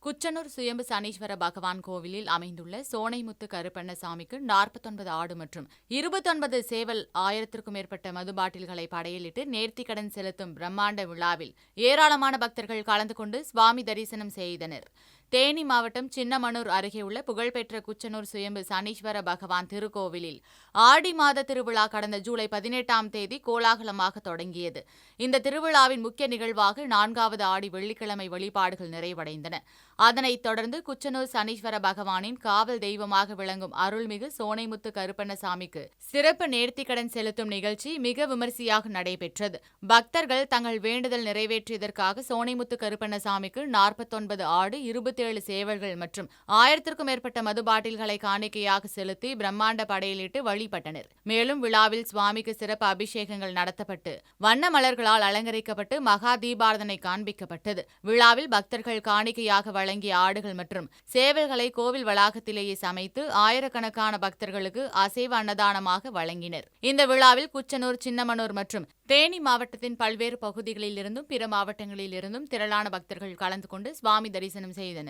குச்சனூர் சுயம்பு சனீஸ்வர பகவான் கோவிலில் அமைந்துள்ள சோனைமுத்து கருப்பண்ணசாமிக்கு 49 ஆடு மற்றும் 29 சேவல் 1000க்கும் மேற்பட்ட மது பாட்டில்களை படையலிட்டு நேர்த்திக்கடன் செலுத்தும் பிரம்மாண்ட விழாவில் ஏராளமான பக்தர்கள் கலந்து கொண்டு சுவாமி தரிசனம் செய்தனர். தேனி மாவட்டம் சின்னமனூர் அருகே உள்ள புகழ்பெற்ற குச்சனூர் சுயம்பு சனீஸ்வர பகவான் திருக்கோவிலில் ஆடி மாத திருவிழா கடந்த ஜூலை 18ஆம் தேதி கோலாகலமாக தொடங்கியது. இந்த திருவிழாவின் முக்கிய நிகழ்வாக 4வது ஆடி வெள்ளிக்கிழமை வழிபாடுகள் நிறைவடைந்தன. அதனைத் தொடர்ந்து குச்சனூர் சனீஸ்வர பகவானின் காவல் தெய்வமாக விளங்கும் அருள்மிகு சோனைமுத்து கருப்பண்ணசாமிக்கு சிறப்பு நேர்த்திக்கடன் செலுத்தும் நிகழ்ச்சி மிக விமரிசையாக நடைபெற்றது. பக்தர்கள் தங்கள் வேண்டுதல் நிறைவேற்றியதற்காக சோனைமுத்து கருப்பண்ணசாமிக்கு 49 ஆடு, 27 சேவல்கள் மற்றும் 1000க்கும் மேற்பட்ட மது பாட்டில்களை காணிக்கையாக செலுத்தி பிரம்மாண்ட படையலிட்டு வழிபட்டனர். மேலும் விழாவில் சுவாமிக்கு சிறப்பு அபிஷேகங்கள் நடத்தப்பட்டு வண்ண மலர்களால் அலங்கரிக்கப்பட்டு மகா தீபாரதனை காண்பிக்கப்பட்டது. விழாவில் பக்தர்கள் காணிக்கையாக வழங்கிய ஆடுகள் மற்றும் சேவல்களை கோவில் வளாகத்திலேயே சமைத்து ஆயிரக்கணக்கான பக்தர்களுக்கு அசைவ அன்னதானமாக வழங்கினர். இந்த விழாவில் குச்சனூர், சின்னமனூர் மற்றும் தேனி மாவட்டத்தின் பல்வேறு பகுதிகளில் இருந்தும் பிற மாவட்டங்களில் இருந்தும் திரளான பக்தர்கள் கலந்து கொண்டு சுவாமி தரிசனம் செய்தனர்.